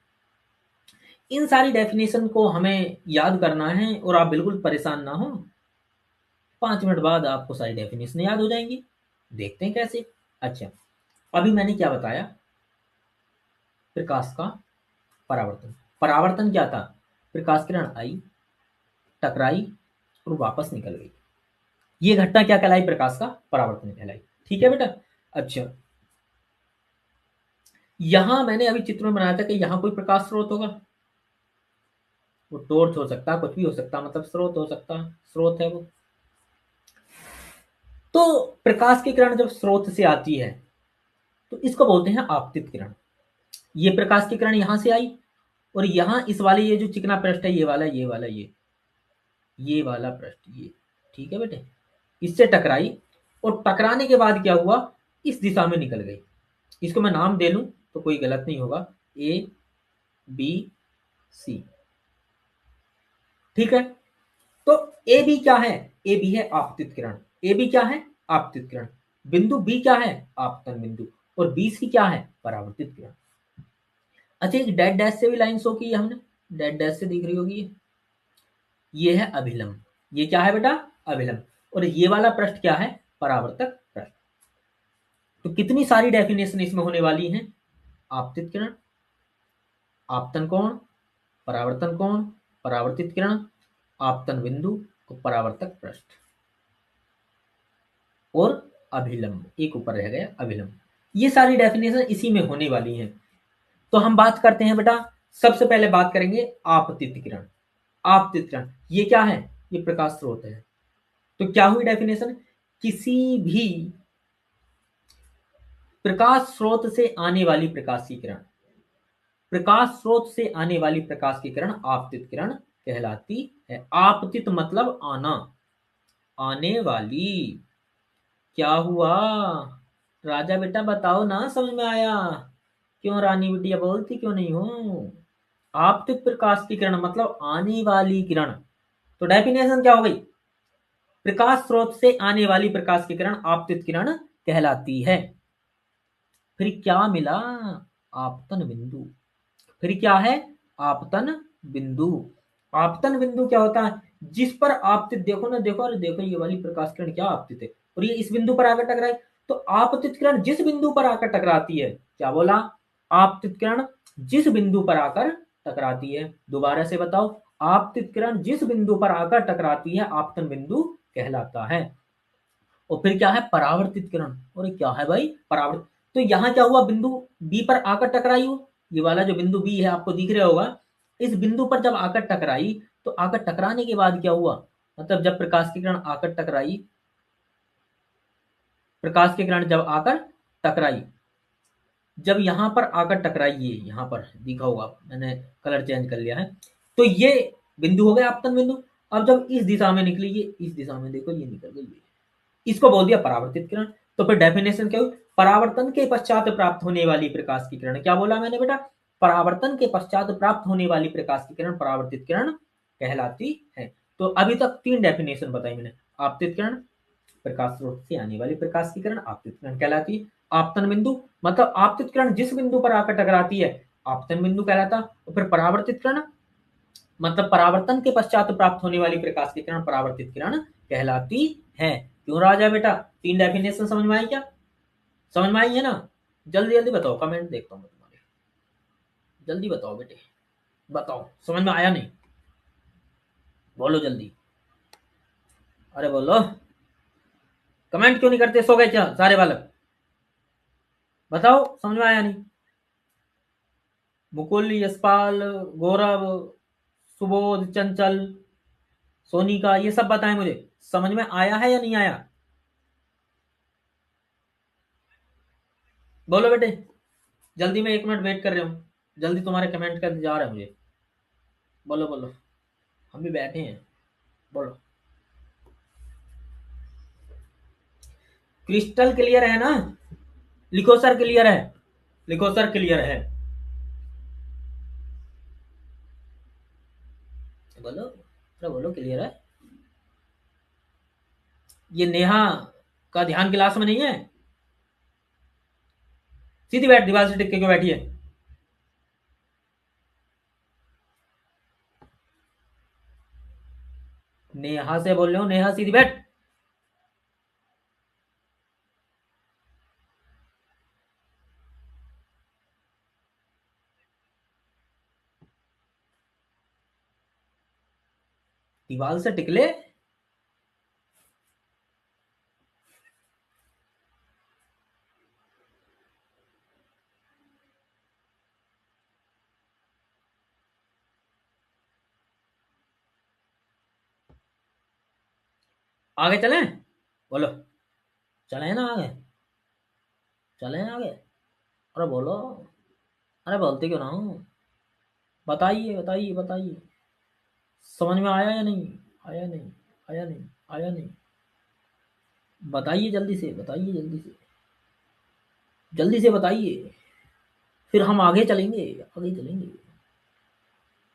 इन सारी डेफिनेशन को हमें याद करना है और आप बिल्कुल परेशान ना हो, 5 मिनट बाद आपको सारी डेफिनेशन याद हो जाएंगी। देखते हैं कैसे। अच्छा, अभी मैंने क्या बताया, प्रकाश का परावर्तन। परावर्तन क्या था, प्रकाश किरण आई, टकराई और वापस निकल गई, ये घटना क्या कहलाई, प्रकाश का परावर्तन कहलाई। ठीक है बेटा। अच्छा, यहां मैंने अभी चित्र में बनाया था कि यहां कोई प्रकाश स्रोत होगा, वो टॉर्च हो सकता है, कुछ भी हो सकता है, मतलब स्रोत हो सकता है, स्रोत है वो। तो प्रकाश की किरण जब स्रोत से आती है तो इसको बोलते हैं आपतित किरण। ये प्रकाश की किरण यहां से आई और यहां इस वाले ये जो चिकना पृष्ठ है, ये वाला ये वाला पृष्ठ ये, ठीक है बेटे, इससे टकराई और टकराने के बाद क्या हुआ, इस दिशा में निकल गई। इसको मैं नाम दे लूं तो कोई गलत नहीं होगा, ए बी सी। ठीक है, तो ए बी क्या है, ए बी है आपतित किरण, ए बी क्या है आपतित किरण, बिंदु बी क्या है आपतन बिंदु, और बी सी क्या है परावर्तित किरण। अच्छा, एक डेड डैश से भी लाइन शो की है हमने, डेड डैश से दिख रही होगी ये है अभिलंब। ये क्या है बेटा, अभिलंब। और ये वाला पृष्ठ क्या है, परावर्तक पृष्ठ। तो कितनी सारी डेफिनेशन इसमें होने वाली हैं, आपतित किरण, आपतन कोण, परावर्तन कोण, परावर्तित किरण, आपतन बिंदु और परावर्तक पृष्ठ और अभिलंब, एक ऊपर रह गया अभिलंब। ये सारी डेफिनेशन इसी में होने वाली हैं। तो हम बात करते हैं बेटा, सबसे पहले बात करेंगे आपतित किरण। आपतित किरण ये क्या है, ये प्रकाश स्रोत है। तो क्या हुई डेफिनेशन, किसी भी प्रकाश स्रोत से आने वाली प्रकाश की किरण, प्रकाश स्रोत से आने वाली प्रकाश की किरण आपतित किरण कहलाती है। आपतित मतलब आना, आने वाली। क्या हुआ राजा बेटा, बताओ ना, समझ में आया, क्यों रानी बिटिया बोलती क्यों नहीं हो। आपतित प्रकाश की किरण मतलब आने वाली किरण। तो डेफिनेशन क्या हो गई, प्रकाश स्रोत से आने वाली प्रकाश की किरण आपतित किरण कहलाती है। फिर क्या मिला, आपतन बिंदु। फिर क्या है, आपतन बिंदु। आपतन बिंदु क्या होता है, जिस पर आपतित, देखो ना, देखो, अरे देखो, ये वाली प्रकाश किरण क्या आपतित है और ये इस बिंदु पर आकर टकराई। तो आपतित किरण जिस बिंदु पर आकर टकराती है, क्या बोला, आपतित किरण जिस बिंदु पर आकर टकराती है। दोबारा से बताओ, आपतित किरण जिस बिंदु पर आकर टकराती है आपतन बिंदु कहलाता है। और फिर क्या है, परावर्तित किरण। और क्या है भाई, परावर्तित। तो यहां क्या हुआ, बिंदु बी पर आकर टकराई हो, ये वाला जो बिंदु बी है आपको दिख रहा होगा, इस बिंदु पर जब आकर टकराई, तो आकर टकराने के बाद क्या हुआ, मतलब जब प्रकाश की किरण आकर टकराई, प्रकाश की किरण जब आकर टकराई, जब यहां पर आकर टकराई, ये यहां पर दिखा होगा, मैंने कलर चेंज कर लिया है, तो ये बिंदु हो गया आपतन बिंदु। अब जब इस दिशा में निकली, ये इस दिशा में देखो, ये निकल गई, इसको बोल दिया परावर्तित किरण। तो फिर डेफिनेशन क्या हुई, परावर्तन के पश्चात प्राप्त होने वाली प्रकाश की किरण, क्या बोला मैंने बेटा, परावर्तन के पश्चात प्राप्त होने वाली प्रकाश की किरण परावर्तित किरण कहलाती है। तो अभी तक 3 डेफिनेशन बताई मैंने, आपतित किरण, प्रकाश स्रोत से आने वाली प्रकाश की किरण आपतित किरण कहलाती है। आपतन बिंदु मतलब आपतित किरण जिस बिंदु पर आकर टकराती है, आपतन बिंदु कहलाता। और फिर परावर्तित किरण मतलब परावर्तन के पश्चात प्राप्त होने वाली प्रकाश की किरण परावर्तित किरण कहलाती है। क्यों राजा बेटा, 3 डेफिनेशन समझ में आई क्या, समझ में आई है ना। जल्दी जल्दी बताओ, कमेंट देखता हूँ मैं तुम्हारे, जल्दी बताओ बेटे, बताओ समझ में आया नहीं, बोलो जल्दी, अरे बोलो, कमेंट क्यों नहीं करते, सो गए क्या सारे बालक, बताओ समझ में आया नहीं। मुकुल, यशपाल, गौरव, सुबोध, चंचल, सोनिका, ये सब बताएं मुझे, समझ में आया है या नहीं आया? बोलो बेटे, जल्दी, में 1 मिनट वेट कर रहा हूँ, जल्दी तुम्हारे कमेंट का इंतजार है मुझे। बोलो बोलो, हम भी बैठे हैं, बोलो। क्रिस्टल क्लियर है ना? लिखो सर क्लियर है, लिखो सर क्लियर है, बोलो, अरे बोलो क्लियर है। ये नेहा का ध्यान क्लास में नहीं है? सीधी बैठ, दीवार से टिक के क्यों बैठी है? नेहा से बोल रहे हो, नेहा सीधी बैठ। दीवार से टिकले। आगे चलें? बोलो, चले ना आगे, चले आगे, अरे बोलो, अरे बोलते क्यों ना हो? बताइए बताइए बताइए, समझ में आया या नहीं? आया नहीं? आया नहीं? आया नहीं? बताइए जल्दी से, बताइए जल्दी से, जल्दी से बताइए, फिर हम आगे चलेंगे, आगे चलेंगे।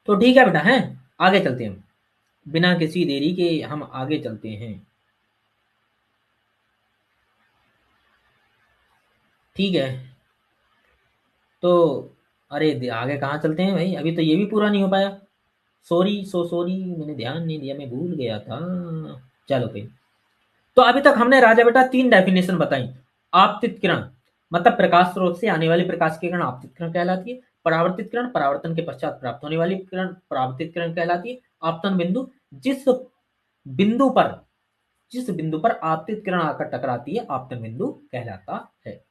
तो ठीक है बेटा, हैं, आगे चलते हैं, बिना किसी देरी के हम आगे चलते हैं। ठीक है, तो अरे आगे कहाँ चलते हैं भाई, अभी तो ये भी पूरा नहीं हो पाया। सॉरी, सो सॉरी, मैंने ध्यान नहीं दिया, मैं भूल गया था। चलो भाई, तो अभी तक हमने राजा बेटा 3 डेफिनेशन बताई। आपतित किरण, मतलब प्रकाश स्रोत से आने वाली प्रकाश की किरण आपतित किरण कहलाती है। परावर्तित किरण, परावर्तन के पश्चात प्राप्त होने वाली किरण परावर्तित किरण कहलाती है। आपतन बिंदु, जिस बिंदु पर जिस बिंदु पर आपतित किरण आकर टकराती है, आपतन बिंदु कहलाता है।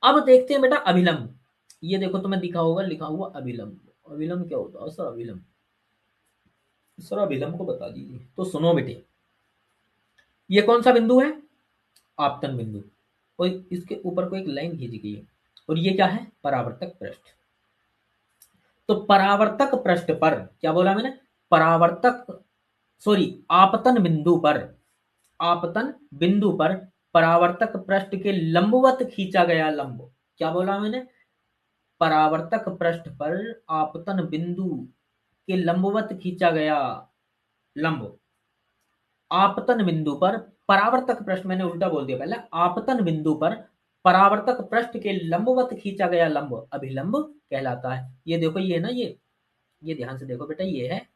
अब देखते हैं बेटा अभिलंब। ये देखो, तुम्हें दिखा होगा लिखा हुआ अभिलंब। अभिलंब क्या होता है सर? अभिलंब, सर अभिलंब को बता दीजिए। तो सुनो बेटे, ये कौन सा बिंदु है? आपतन बिंदु, और इसके ऊपर को एक लाइन खींची गई है, और ये क्या है? परावर्तक पृष्ठ। तो परावर्तक पृष्ठ पर क्या बोला मैंने? परावर्तक, सॉरी, आपतन बिंदु पर, आपतन बिंदु पर परावर्तक पृष्ठ के लंबवत खींचा गया लंब। क्या बोला मैंने? परावर्तक पृष्ठ पर आपतन बिंदु के लंबवत खींचा गया लंब। आपतन बिंदु पर परावर्तक पृष्ठ, मैंने उल्टा बोल दिया पहले, आपतन बिंदु पर परावर्तक पृष्ठ के लंबवत खींचा गया लंब अभिलंब कहलाता है। ये देखो, ये ना, ये ध्यान से देखो बेटा, ये है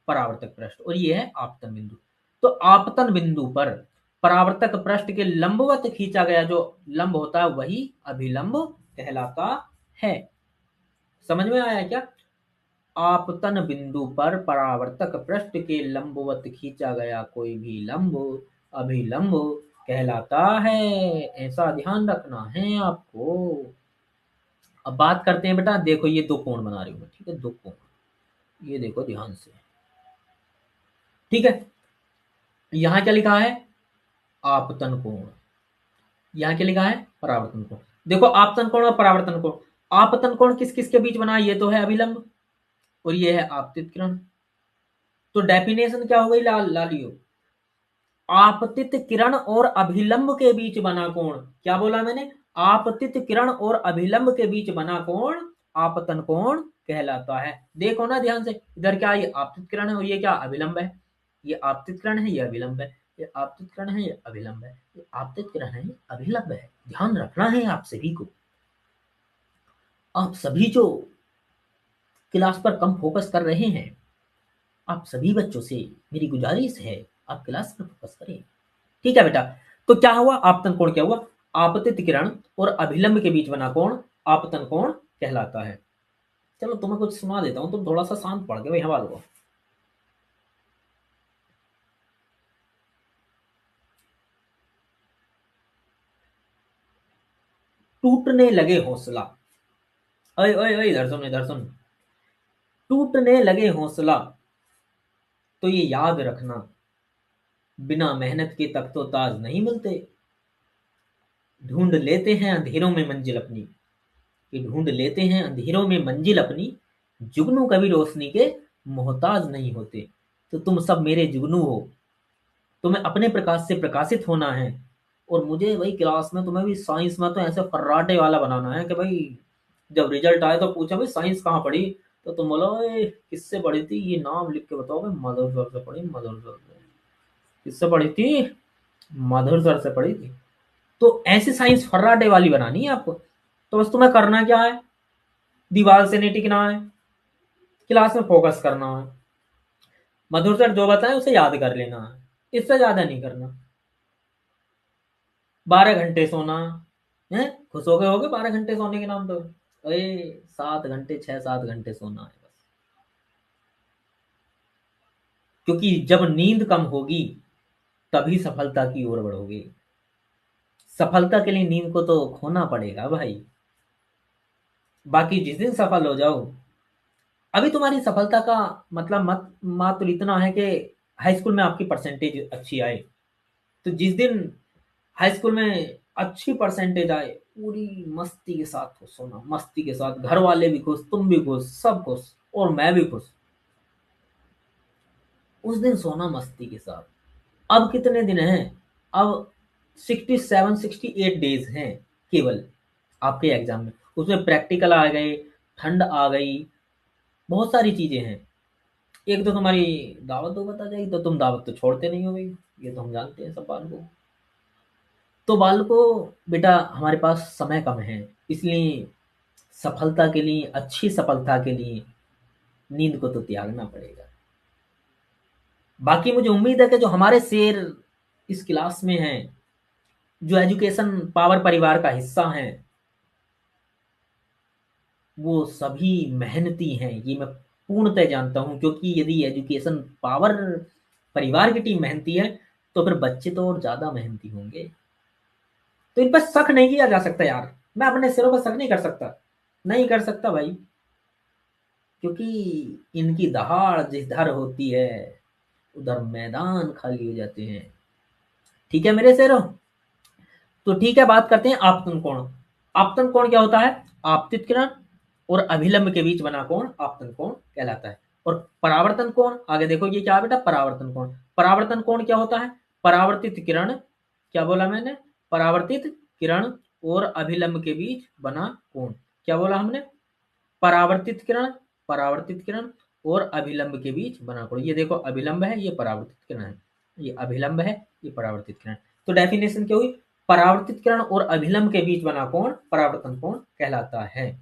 परावर्तक पृष्ठ और ये है आपतन बिंदु। तो आपतन बिंदु पर परावर्तक पृष्ठ के लंबवत खींचा गया जो लंब होता है वही अभिलंब कहलाता है। समझ में आया क्या? आपतन बिंदु पर परावर्तक पृष्ठ के लंबवत खींचा गया कोई भी लंब अभिलंब कहलाता है। ऐसा ध्यान रखना है आपको। अब बात करते हैं बेटा, देखो ये 2 कोण बना रही हूं मैं, ठीक है, 2 कोण, ये देखो ध्यान से, ठीक है। यहां क्या लिखा है? आपतन कोण। यहां क्या लिखा है? परावर्तन कोण। देखो, आपतन कोण और परावर्तन कोण, आपतन कोण किस किस के बीच बना है? ये तो है अभिलंब, और ये है आपतित किरण। तो डेफिनेशन क्या हो गई लालियो? आपतित किरण और अभिलंब के बीच बना कोण, क्या बोला मैंने? आपतित किरण और अभिलंब के बीच बना कोण आपतन कोण कहलाता है। देखो ना ध्यान से, इधर क्या, ये आपतित किरण है और ये क्या, अभिलंब है। ये आपतित किरण है, ये अभिलंब है, ये आपतित किरण है, ये अभिलंब है, ये आपतित किरण है, ये अभिलंब है। ध्यान रखना है आप सभी को। आप सभी जो क्लास पर कम फोकस कर रहे हैं, आप सभी बच्चों से मेरी गुजारिश है, आप क्लास पर फोकस करें। ठीक है बेटा, तो क्या हुआ? आपतन कोण क्या हुआ? आपतित किरण और अभिलंब के बीच बना कोण आपतन कोण कहलाता है। चलो तुम्हें कुछ सुना देता हूं, तुम थोड़ा सा शांत पड़ गए भाई, हवा लो। टूटने लगे हौसला, ओए ओए ओए, इधर सुन इधर सुन। टूटने लगे हौसला तो ये याद रखना, बिना मेहनत के तक तो ताज नहीं मिलते। ढूंढ लेते हैं अंधेरों में मंजिल अपनी, कि ढूंढ लेते हैं अंधेरों में मंजिल अपनी, जुगनू कभी रोशनी के मोहताज नहीं होते। तो तुम सब मेरे जुगनू हो, तुम्हें अपने प्रकाश से प्रकाशित होना है। और मुझे भाई क्लास में तुम्हें भी साइंस में तो ऐसे फर्राटे वाला बनाना है कि भाई जब रिजल्ट आए तो पूछा भाई साइंस कहाँ पढ़ी, तो तुम बोलो "ओए, किससे पढ़ी थी, ये नाम लिख के बताओ भाई, मधुर सर से पढ़ी, मधुर सर से। किससे पढ़ी थी? मधुर सर से पढ़ी थी। तो ऐसी साइंस फर्राटे वाली बनानी है आपको। तो बस तुम्हें करना क्या है, दीवार से नहीं टिकना है, क्लास में फोकस करना है, मधुर सर जो बताए उसे याद कर लेना है, इससे ज्यादा नहीं करना। 12 घंटे सोना है, खुश हो गए होगे 12 घंटे सोने के नाम पे। अरे 7 घंटे, 6-7 घंटे सोना है बस। क्योंकि जब नींद कम होगी तभी सफलता की ओर बढ़ोगे। सफलता के लिए नींद को तो खोना पड़ेगा भाई। बाकी जिस दिन सफल हो जाओ, अभी तुम्हारी सफलता का मतलब मत मात्र इतना है कि हाई स्कूल में आपकी परसेंटेज अच्छी आए। तो जिस दिन हाई स्कूल में अच्छी परसेंटेज आए, पूरी मस्ती के साथ खुश होना, मस्ती के साथ, घर वाले भी खुश, तुम भी खुश, सब खुश, और मैं भी खुश। उस दिन सोना मस्ती के साथ। अब कितने दिन हैं? अब 67-68 डेज हैं केवल आपके एग्जाम में। उसमें प्रैक्टिकल आ गए, ठंड आ गई, बहुत सारी चीजें हैं। एक तो तुम्हारी दावत दो बता जाएगी, तो तुम दावत तो छोड़ते नहीं हो भाई, ये तो हम जानते हैं सब बाल को। तो बाल को बेटा हमारे पास समय कम है, इसलिए सफलता के लिए, अच्छी सफलता के लिए नींद को तो त्यागना पड़ेगा। बाकी मुझे उम्मीद है कि जो हमारे शेर इस क्लास में हैं, जो एजुकेशन पावर परिवार का हिस्सा हैं, वो सभी मेहनती हैं, ये मैं पूर्णतः जानता हूं। क्योंकि यदि एजुकेशन पावर परिवार की टीम मेहनती है, तो फिर बच्चे तो और ज्यादा मेहनती होंगे। तो इन पर शक नहीं किया जा सकता यार, मैं अपने सिरों पर शक नहीं कर सकता, नहीं कर सकता भाई। क्योंकि इनकी दहाड़ जिधर होती है, उधर मैदान खाली हो जाते हैं। ठीक है मेरे शेरों। तो ठीक है, बात करते हैं आपतन कोण। आपतन कोण क्या होता है? आपतित किरण और अभिलंब के बीच बना कोण आपतन कोण कहलाता है। और परावर्तन कोण, आगे देखो ये क्या है बेटा, परावर्तन कोण। परावर्तन कोण क्या होता है? परावर्तित किरण, क्या बोला मैंने? परावर्तित किरण और अभिलंब के बीच बना कोण। क्या बोला हमने? परावर्तित किरण, परावर्तित किरण और अभिलंब के बीच बना कोण। ये देखो अभिलंब है, ये परावर्तित किरण है, ये अभिलंब है, ये परावर्तित किरण। तो डेफिनेशन क्या हुई? परावर्तित किरण और अभिलंब के बीच बना कोण परावर्तन कोण कहलाता है।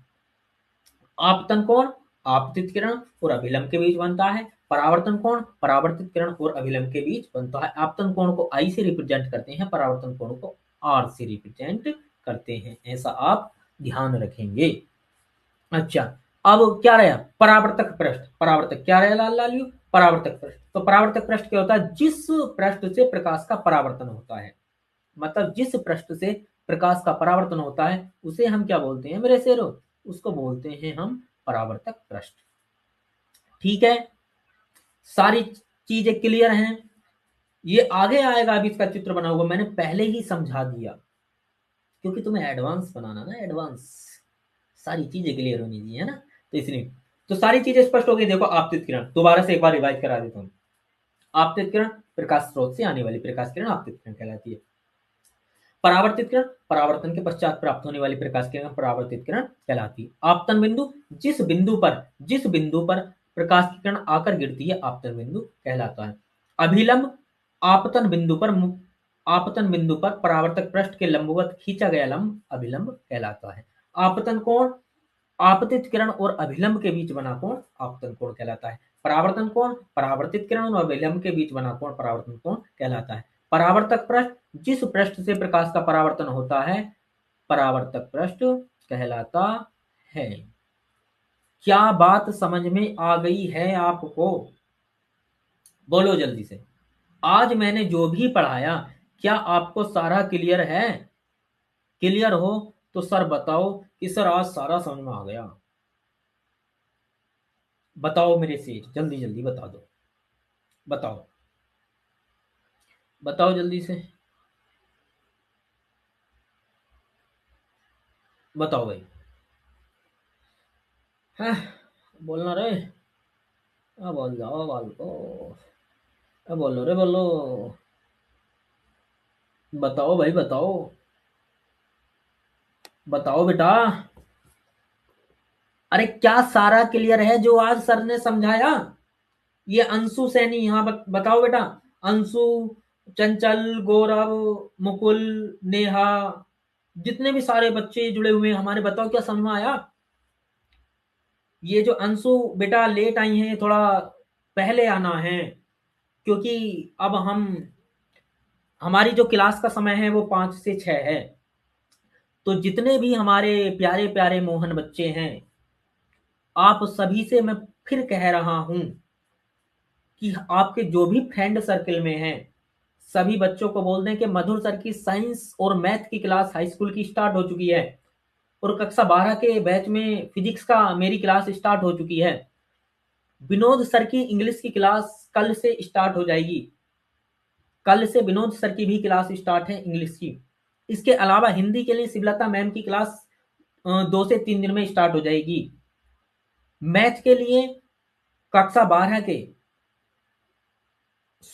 आपतन कोण आपतित किरण और अभिलंब के बीच बनता है। परावर्तन कोण परावर्तित किरण और अभिलंब के बीच बनता है। आपतन कोण को आई से रिप्रेजेंट करते हैं, परावर्तन कोण को आर से रिप्रेजेंट करते हैं, ऐसा आप ध्यान रखेंगे। अच्छा, अब क्या रहा? परावर्तक पृष्ठ। परावर्तक क्या रहा लाल लालियो? परावर्तक पृष्ठ। तो परावर्तक पृष्ठ क्या होता है? जिस पृष्ठ से प्रकाश का परावर्तन होता है, मतलब जिस पृष्ठ से प्रकाश का परावर्तन होता है उसे हम क्या बोलते हैं मेरे शेरों? उसको बोलते हैं हम परावर्तक पृष्ठ। ठीक है, सारी चीजें क्लियर हैं। ये आगे आएगा, अभी इसका चित्र बना हुआ मैंने पहले ही समझा दिया, क्योंकि तुम्हें एडवांस बनाना ना, एडवांस सारी चीजें क्लियर होनी चाहिए, है ना? तो इसलिए तो सारी चीजें स्पष्ट हो गई। देखो आपतित किरण, दोबारा से एक बार रिवाइज करा देता हूँ। आपतित किरण प्रकाश स्रोत से आने वाली प्रकाश किरण आपतित किरण कहलाती है। परावर्तित किरण परावर्तन के पश्चात प्राप्त होने वाली प्रकाश किरण परावर्तित किरण कहलाती है। आपतन बिंदु जिस बिंदु पर प्रकाश की किरण आकर गिरती है, आपतन बिंदु कहलाता है। अभिलंब आपतन बिंदु पर परावर्तक पृष्ठ के लंबवत खींचा गया लंब अभिलंब कहलाता है। आपतन कोण आपतित किरण और अभिलंब के बीच बना कोण आपतन कोण कहलाता है। परावर्तन कोण परावर्तित किरण और अभिलंब के बीच बना कोण परावर्तन कोण कहलाता है। परावर्तक पृष्ठ जिस पृष्ठ से प्रकाश का परावर्तन होता है, परावर्तक पृष्ठ कहलाता है। क्या बात समझ में आ गई है आपको? बोलो जल्दी से। आज मैंने जो भी पढ़ाया, क्या आपको सारा क्लियर है? क्लियर हो तो सर बताओ कि सर आज सारा समझ में आ गया। बताओ मेरे सेठ, जल्दी जल्दी बता दो। बताओ, बताओ जल्दी से। बताओ भाई। हाँ, बोलना रे। बोल जाओ बाल को। बोलो रे बोलो। बताओ भाई बताओ। बताओ बेटा। अरे क्या सारा क्लियर है जो आज सर ने समझाया? ये अंशु सैनी, हाँ बताओ बेटा। अंशु, चंचल, गौरव, मुकुल, नेहा, जितने भी सारे बच्चे जुड़े हुए हैं हमारे, बताओ क्या समझ में आया? ये जो अंशु बेटा लेट आई हैं, थोड़ा पहले आना है, क्योंकि अब हमारी जो क्लास का समय है वो 5 से 6 है। तो जितने भी हमारे प्यारे प्यारे मोहन बच्चे हैं, आप सभी से मैं फिर कह रहा हूं कि आपके जो भी फ्रेंड सर्कल में हैं, सभी बच्चों को बोल दें कि मधुर सर की साइंस और मैथ की क्लास हाई स्कूल की स्टार्ट हो चुकी है, और कक्षा 12 के बैच में फिजिक्स का मेरी क्लास स्टार्ट हो चुकी है। विनोद सर की इंग्लिश की क्लास कल से स्टार्ट हो जाएगी। कल से विनोद सर की भी क्लास स्टार्ट है इंग्लिश की। इसके अलावा हिंदी के लिए शिवलता मैम की क्लास 2 से 3 दिन में स्टार्ट हो जाएगी। मैथ के लिए कक्षा 12 के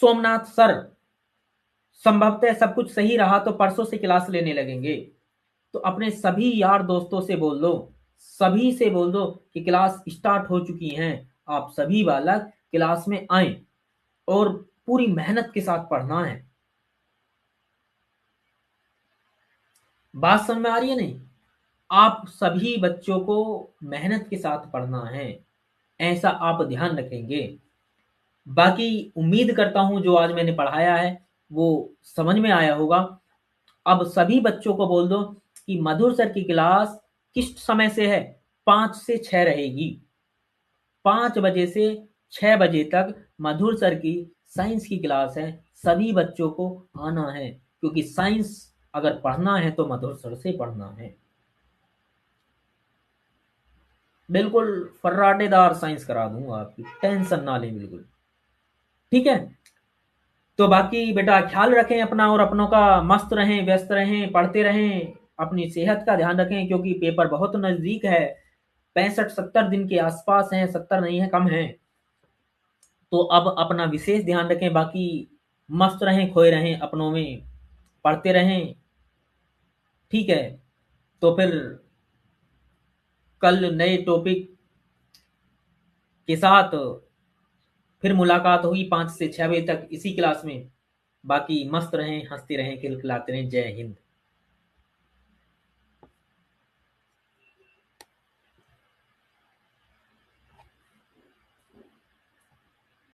सोमनाथ सर, संभवतः सब कुछ सही रहा तो परसों से क्लास लेने लगेंगे। तो अपने सभी यार दोस्तों से बोल दो, सभी से बोल दो कि क्लास स्टार्ट हो चुकी हैं। आप सभी बालक क्लास में आए और पूरी मेहनत के साथ पढ़ना है। बात समझ में आ रही है नहीं? आप सभी बच्चों को मेहनत के साथ पढ़ना है, ऐसा आप ध्यान रखेंगे। बाकी उम्मीद करता हूं जो आज मैंने पढ़ाया है वो समझ में आया होगा। अब सभी बच्चों को बोल दो कि मधुर सर की क्लास किस समय से है? 5 से 6 रहेगी। 5 बजे से 6 बजे तक मधुर सर की साइंस की क्लास है। सभी बच्चों को आना है, क्योंकि साइंस अगर पढ़ना है तो मधुर सर से पढ़ना है। बिल्कुल फर्राटेदार साइंस करा दूंगा आपकी, टेंशन ना लें बिल्कुल। ठीक है। तो बाकी बेटा ख्याल रखें अपना, और अपनों का मस्त रहें, व्यस्त रहें, पढ़ते रहें, अपनी सेहत का ध्यान रखें, क्योंकि पेपर बहुत नजदीक है। 65-70 दिन के आसपास हैं, 70 नहीं है, कम है। तो अब अपना विशेष ध्यान रखें। बाकी मस्त रहें, खोए रहें अपनों में, पढ़ते रहें। ठीक है। तो फिर कल नए टॉपिक के साथ फिर मुलाकात होगी 5 से 6 बजे तक इसी क्लास में। बाकी मस्त रहें, हंसते रहें, खिलखिलाते रहें। जय हिंद।